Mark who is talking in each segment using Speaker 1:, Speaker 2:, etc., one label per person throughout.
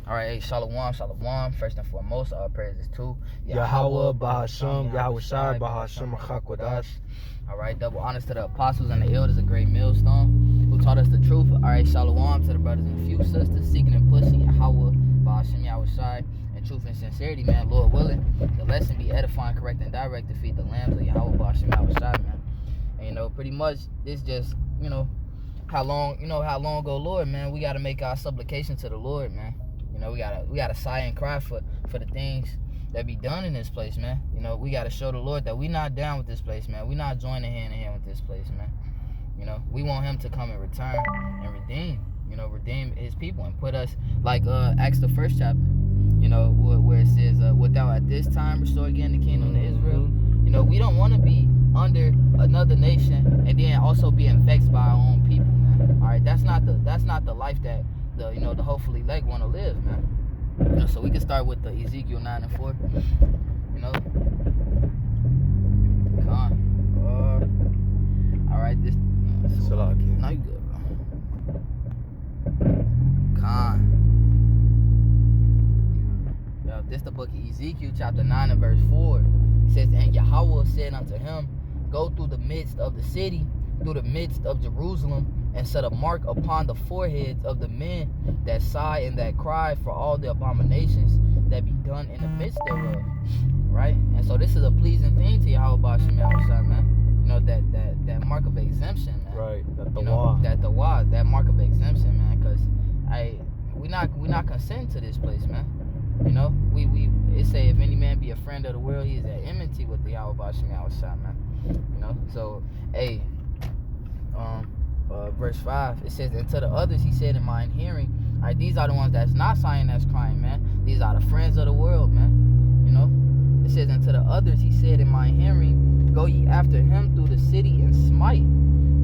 Speaker 1: All right, hey, shalom, shalom. First and foremost, all praises to
Speaker 2: Yahweh, Bahasham, Yahweh Shai, Bahasham, Hakwadash.
Speaker 1: All right, double honors to the apostles and the elders, a great millstone who taught us the truth. All right, shalom to the brothers and few sisters seeking and pushing Yahweh, Bahasham, Yahweh Shai, and truth and sincerity, man. Lord willing, the lesson be edifying, correct, and direct to feed the lambs of Yahweh, Bahasham, Yahweh Shai, man. And pretty much this just, how long ago, Lord, man, we got to make our supplication to the Lord, man. We gotta sigh and cry for the things that be done in this place, man. We gotta show the Lord that we not down with this place, man. We not joining hand in hand with this place, man. We want him to come and return and redeem his people and put us like Acts the 1st chapter, where it says, without at this time restore again the kingdom to Israel. We don't want to be under another nation and then also being vexed by our own people, man. All right, that's not the life that the hopefully elect want to live, man. So we can start with the Ezekiel 9 and 4. All right, this.
Speaker 2: No,
Speaker 1: you good, bro. This the book of Ezekiel, chapter 9 and verse 4. It says, and Yahweh said unto him, go through the midst of the city, through the midst of Jerusalem, and set a mark upon the foreheads of the men that sigh and that cry for all the abominations that be done in the midst thereof. Right? And so this is a pleasing thing to Yahweh Bashim Yahushua, man. That mark of exemption, man.
Speaker 2: Right.
Speaker 1: That mark of exemption, man. Because we not consenting to this place, man. It say if any man be a friend of the world, he is at enmity with the Yahweh Bashim Yahushua, man. So verse 5, it says, and to the others he said in mine hearing, all right, these are the ones that's not sighing, that's crying, man. These are the friends of the world, man. It says, and to the others he said in mine hearing, go ye after him through the city and smite.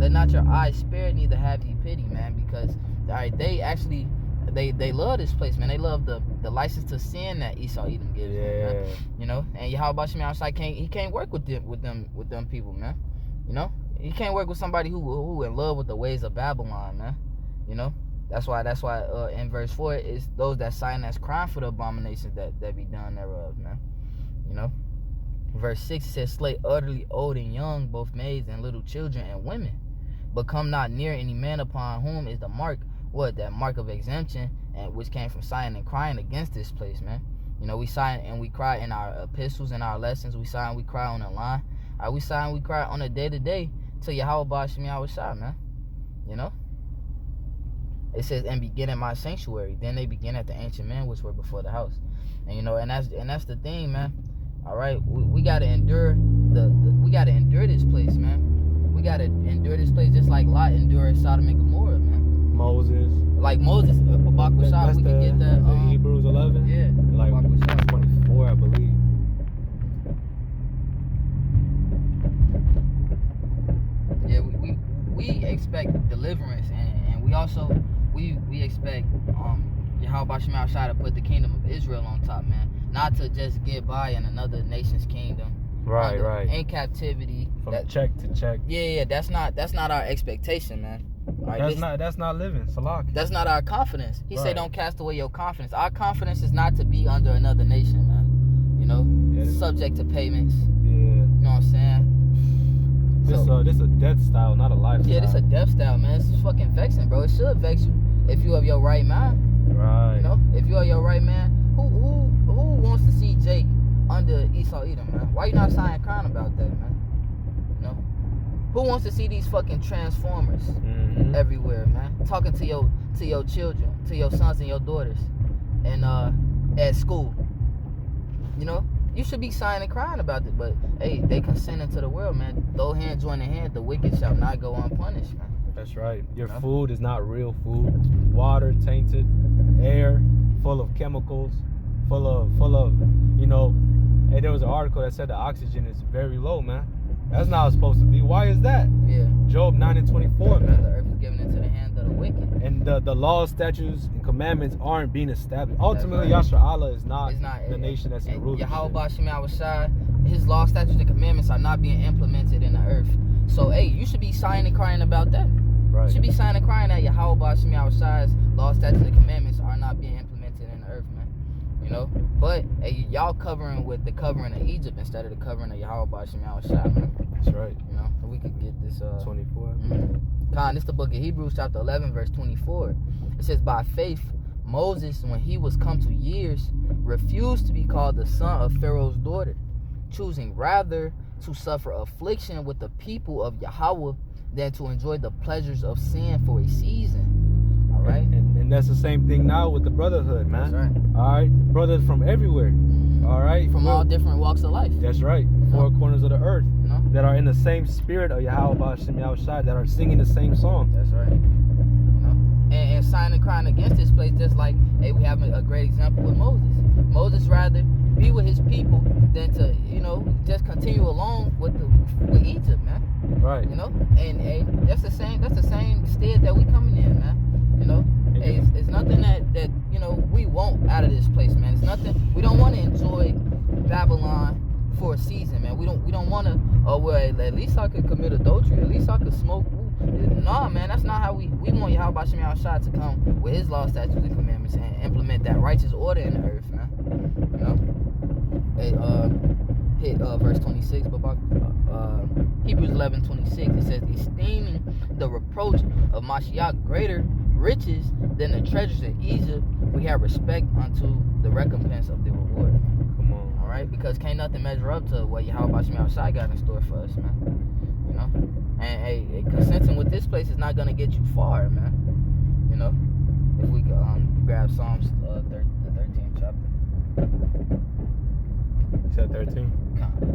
Speaker 1: Let not your eyes spare, neither have ye pity, man. Because all right, they actually they love this place, man. They love the license to sin that Esau Edom gives them, man. And Yahweh Bashim Yahushua can't work with them people, man. He can't work with somebody who in love with the ways of Babylon, man. That's why in verse 4 it's those that sigh and that's crying for the abominations that be done thereof, man. Verse 6 says, slay utterly old and young, both maids and little children and women, but come not near any man upon whom is the mark, that mark of exemption, and which came from sighing and crying against this place, man. We sigh and we cry in our epistles and our lessons. We sigh and we cry on the line. We sigh and we cry on a day-to-day to Yahweh Bashim Yahushua, man. It says, and begin at my sanctuary. Then they begin at the ancient men which were before the house. And that's the thing, man. All right, we gotta endure we gotta endure this place, man. We gotta endure this place just like Lot endured Sodom and Gomorrah, man.
Speaker 2: Moses.
Speaker 1: Like Moses, Bakwashah, we can get that.
Speaker 2: Hebrews 11.
Speaker 1: Yeah.
Speaker 2: Like 24, I believe.
Speaker 1: Yeah, we expect deliverance, and we also we expect Yahweh Bashim Yahushua to put the kingdom of Israel on top, man. Not to just get by in another nation's kingdom.
Speaker 2: Right.
Speaker 1: In captivity.
Speaker 2: From check to check.
Speaker 1: Yeah, that's not our expectation, man.
Speaker 2: Right, that's not living, Salak.
Speaker 1: That's not our confidence. He said, don't cast away your confidence. Our confidence is not to be under another nation, man. Subject to payments.
Speaker 2: Yeah.
Speaker 1: You know what I'm saying?
Speaker 2: This a death style, not a lifestyle.
Speaker 1: Yeah, this a death style, man. It's fucking vexing, bro. It should vex you if you have your right mind.
Speaker 2: Right.
Speaker 1: If you are your right man, who wants to see Jake under Esau Edom, man? Why you not signing crying about that, man? Who wants to see these fucking transformers everywhere, man? Talking to your children, to your sons and your daughters, and at school. You should be sighing and crying about it, but hey, they consenting to the world, man. Though hand join in hand, the wicked shall not go unpunished, man.
Speaker 2: That's right. Your food is not real food. Water tainted, air full of chemicals, full of. Hey, there was an article that said the oxygen is very low, man. That's not how it's supposed to be. Why is that?
Speaker 1: Yeah.
Speaker 2: Job 9 and 24, man.
Speaker 1: The earth is given into the hands of the wicked.
Speaker 2: And the laws, statutes, and commandments aren't being established. Ultimately, Yahshua Allah is not the nation that's in rulership.
Speaker 1: Yahweh Bashim Yahushua, his laws, statutes, and commandments are not being implemented in the earth. So, hey, you should be sighing and crying about that.
Speaker 2: Right.
Speaker 1: You should be sighing and crying that Yahweh Bashim Yahushua's laws, statutes, and commandments are not being implemented in the earth. earth, man. You know, but hey, y'all covering with the covering of Egypt instead of the covering of Yahweh Bashim Yahushua, man.
Speaker 2: That's right.
Speaker 1: You know, so we could get this
Speaker 2: 24.
Speaker 1: Khan, this is the book of Hebrews, chapter 11, verse 24. It says, by faith, Moses, when he was come to years, refused to be called the son of Pharaoh's daughter, choosing rather to suffer affliction with the people of Yahweh than to enjoy the pleasures of sin for a season. All right?
Speaker 2: And that's the same thing now with the brotherhood, man.
Speaker 1: That's right.
Speaker 2: All right? Brothers from everywhere. All right?
Speaker 1: From all different walks of life.
Speaker 2: That's right. Four corners of the earth.
Speaker 1: No?
Speaker 2: That are in the same spirit of Yahweh Bashim Yahushua, that are singing the same song.
Speaker 1: That's right. You know? And signing and crying against this place, just like, hey, we have a great example with Moses. Moses rather be with his people than to, you know, just continue along with Egypt, man.
Speaker 2: Right.
Speaker 1: You know? And that's the same stead that we coming in, man. You know? Hey, it's nothing that, you know, we want out of this place, man. It's nothing. We don't want to enjoy Babylon for a season, man. We don't want to, oh, well, at least I could commit adultery. At least I could smoke. Nah, man, that's not how we want Yahweh Bashim Yahushua to come with his law, statutes, and commandments and implement that righteous order in the earth, man. You know? Hey, hit verse 26, Hebrews 11:26. It says, esteeming the reproach of Mashiach greater riches than the treasures in Egypt, we have respect unto the recompense of the reward.
Speaker 2: Come on.
Speaker 1: All right, because can't nothing measure up to what Yahweh Bashim Yahushua got in store for us, man. You know, and hey, consenting with this place is not gonna get you far, man. You know, if we could grab Psalms the 13th chapter.
Speaker 2: You said 13.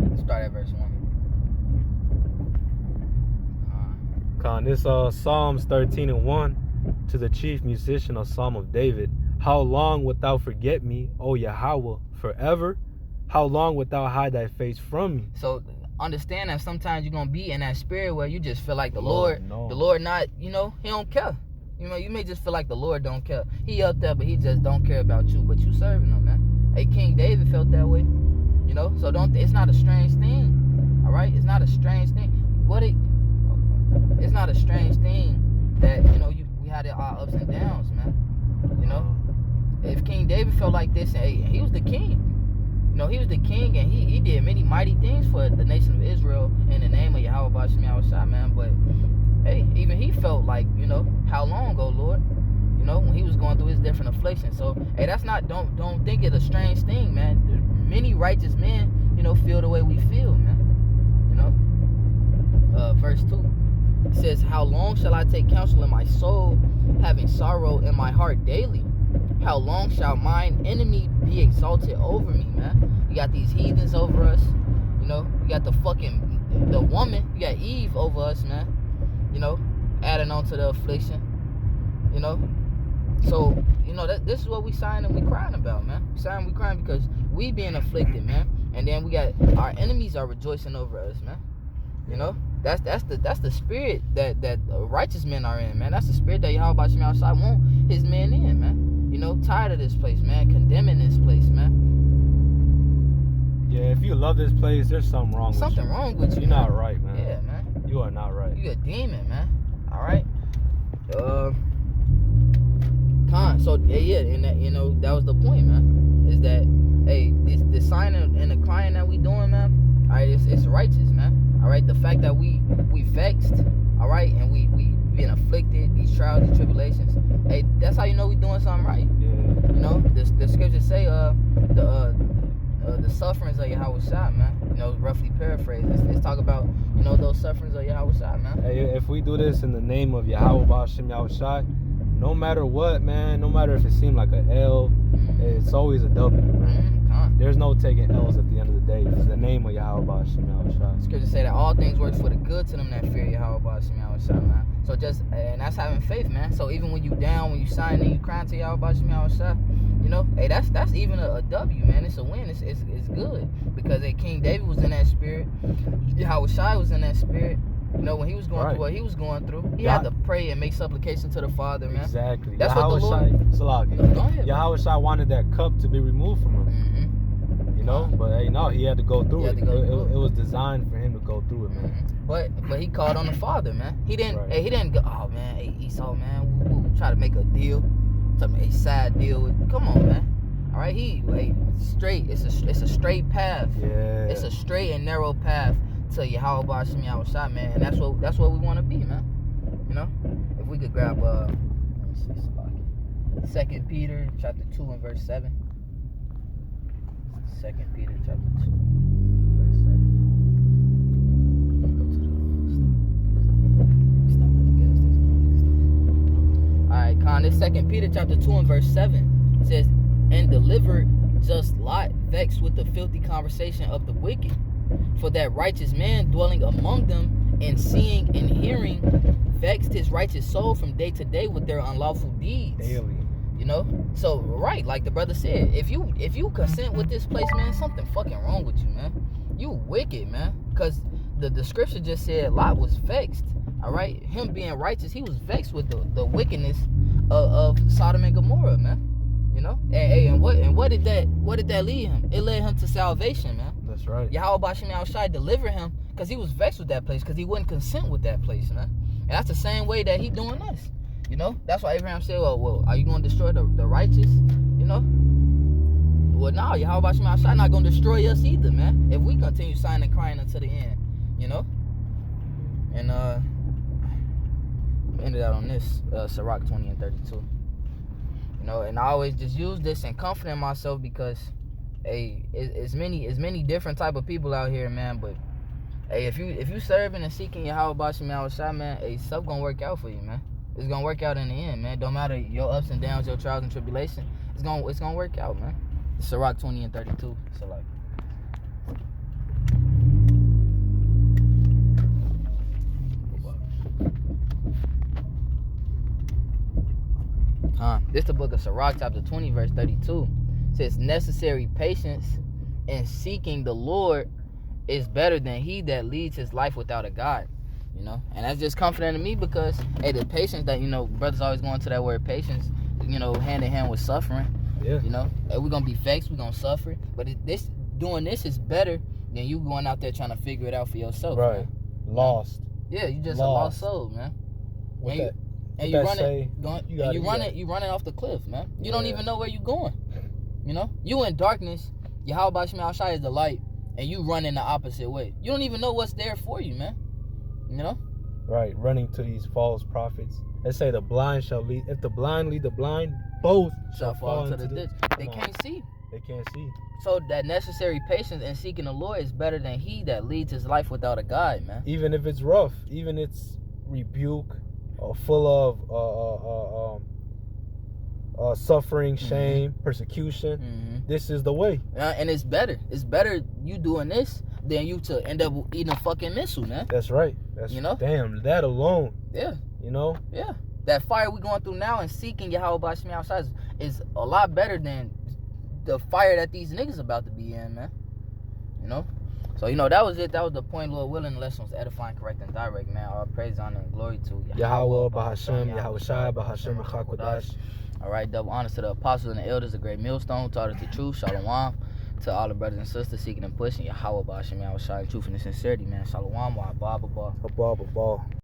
Speaker 1: Let's start at verse 1.
Speaker 2: Con, this Psalms 13:1 to the chief musician, a psalm of David. How long wilt thou forget me, O Yahweh, forever? How long wilt thou hide thy face from me?
Speaker 1: So understand that sometimes you're gonna be in that spirit where you just feel like the Lord not, you know, he don't care. You know, you may just feel like the Lord don't care. He up there, but he just don't care about you. But you serving him, man. Hey, King David felt that way. You know, so it's not a strange thing. All right, it's not a strange thing. It's not a strange thing that, you know, we had our ups and downs, man. You know, if King David felt like this, and he was the king. You know, he was the king, and he did many mighty things for the nation of Israel in the name of Yahweh Bashim Yahushua, man. But hey, even he felt like, you know, how long, oh Lord? You know, when he was going through his different afflictions. So hey, that's not, don't think it a strange thing, man. Many righteous men, you know, feel the way we feel, man. You know, verse 2. It says, how long shall I take counsel in my soul, having sorrow in my heart daily? How long shall mine enemy be exalted over me, man? You got these heathens over us. You know, you got the woman. You got Eve over us, man. You know, adding on to the affliction. You know, so, you know, this is what we signed and we crying about, man. We crying because we being afflicted, man. And then we got our enemies are rejoicing over us, man. You know, that's the spirit that righteous men are in, man. That's the spirit that Yahweh Bashim Yahushua want his men in, man. You know, tired of this place, man. Condemning this place, man.
Speaker 2: Yeah, if you love this place, there's something wrong with you.
Speaker 1: Something wrong with you.
Speaker 2: You're not right, man.
Speaker 1: Yeah, man.
Speaker 2: You are not right.
Speaker 1: You a demon, man. All right. So yeah, and that, you know, that was the point, man. Is that hey, the signing and the crying that we doing, man. All right, it's righteous, man. All right, the fact that we vexed, all right, and we being afflicted, these trials, these tribulations. Hey, that's how you know we doing something right.
Speaker 2: Yeah.
Speaker 1: You know, the scriptures say the sufferings of Yahweh Shah, man. You know, roughly paraphrased. Let's talk about, you know, those sufferings of Yahweh Shah, man.
Speaker 2: Hey, if we do this in the name of Yahweh Bashim Yahushua, no matter what, man, no matter if it seemed like an L, it's always a W, man. There's no taking L's at the end of the day. It's the name of Yahweh Bashim Yahushua.
Speaker 1: Scriptures say that all things work for the good to them that fear Yahweh Bashim Yahushua, man. So and that's having faith, man. So even when you down, when you sign and you crying to Yahweh Bashim Yahushua, you know, hey, that's even a W, man. It's a win. It's good because King David was in that spirit. Yahweh Shai was in that spirit. You know, when he was going through what he was going through, he had to pray and make supplication to the Father, man.
Speaker 2: Exactly.
Speaker 1: That's what the Lord.
Speaker 2: Go ahead. Yahweh Shai wanted that cup to be removed from him.
Speaker 1: Mm-hmm.
Speaker 2: You know, but hey, no, he had to go through it.
Speaker 1: It
Speaker 2: was designed for him to go through it, man.
Speaker 1: Mm-hmm. But he called on the Father, man. He didn't. Hey, he didn't go. Oh man, hey, Esau, man, we'll try to make a deal, a side deal with. Come on, man. All right, straight. It's a straight path.
Speaker 2: Yeah.
Speaker 1: It's a straight and narrow path to Yahweh Bashim Yahushua, man, and that's what we want to be, man. You know, if we could grab let me see, 2 Peter chapter 2 and verse 7. 2 Peter chapter 2, verse 7. Go to the stop at the gas station. All right, Con. This 2 Peter chapter 2 and verse 7 says, "And delivered just Lot, vexed with the filthy conversation of the wicked. For that righteous man dwelling among them, and seeing and hearing, vexed his righteous soul from day to day with their unlawful deeds."
Speaker 2: Daily.
Speaker 1: You know? So, right, like the brother said, if you consent with this place, man, something fucking wrong with you, man. You wicked, man. Because the scripture just said Lot was vexed. All right? Him being righteous, he was vexed with the wickedness of Sodom and Gomorrah, man. You know? And what did that lead him? It led him to salvation, man.
Speaker 2: That's right.
Speaker 1: Yahweh Bashim Yahushua delivered him because he was vexed with that place, because he wouldn't consent with that place, man. And that's the same way that he doing us. You know? That's why Abraham said, well, are you going to destroy the righteous? You know? Well, no, Yahweh Bashim Yahushua not going to destroy us either, man, if we continue signing and crying until the end. You know? And ended out on this, Sirach 20 and 32. You know, and I always just use this and comforting myself because, hey, it's many different type of people out here, man. But hey, if you serving and seeking Yahweh Bashim Yahushua, man, hey, stuff gonna work out for you, man. It's gonna work out in the end, man. Don't matter your ups and downs, your trials and tribulation. It's gonna work out, man. Sirach 20 and 32. So like. This the book of Sirach, chapter 20, verse 32. It says, "Necessary patience in seeking the Lord is better than he that leads his life without a God." You know, and that's just comforting to me because, hey, the patience that, you know, brothers always going to that word patience, you know, hand in hand with suffering.
Speaker 2: Yeah.
Speaker 1: You know, hey, we're gonna be vexed, we're gonna suffer, but doing this is better than you going out there trying to figure it out for yourself.
Speaker 2: Right.
Speaker 1: Man.
Speaker 2: Lost.
Speaker 1: Yeah, you just a lost soul, man. And you running off the cliff, man. You don't even know where you're going. You know, you in darkness. Yahweh Bashim Yahushua is the light, and you run in the opposite way. You don't even know what's there for you, man. You know.
Speaker 2: Right, running to these false prophets. They say the blind shall lead. If the blind lead the blind, both shall fall into the ditch.
Speaker 1: They can't see.
Speaker 2: They can't see.
Speaker 1: So that necessary patience in seeking the Lord is better than he that leads his life without a guide, man.
Speaker 2: Even if it's rough, even it's rebuke, full of suffering, shame, persecution. This is the way.
Speaker 1: And it's better. It's better you doing this than you to end up eating a fucking missile, man.
Speaker 2: That's right. You know? Damn, that alone.
Speaker 1: Yeah.
Speaker 2: You know?
Speaker 1: Yeah. That fire we going through now and seeking Yahweh Bashim Yahushua is a lot better than the fire that these niggas about to be in, man. You know? So, you know, that was it. That was the point, Lord willing. The lesson was edifying, correct, and direct, man. All praise, honor, and glory to
Speaker 2: Yahweh, Bahashem, Yahushua, Bahashem, Chakodash.
Speaker 1: All right, double honors to the apostles and the elders, the great millstone, taught us the truth. Shalom. To all the brothers and sisters seeking and pushing Yahweh, Bahashem, Yahushua, truth and sincerity, man. Shalom, wa abba, abba.
Speaker 2: Abba, abba.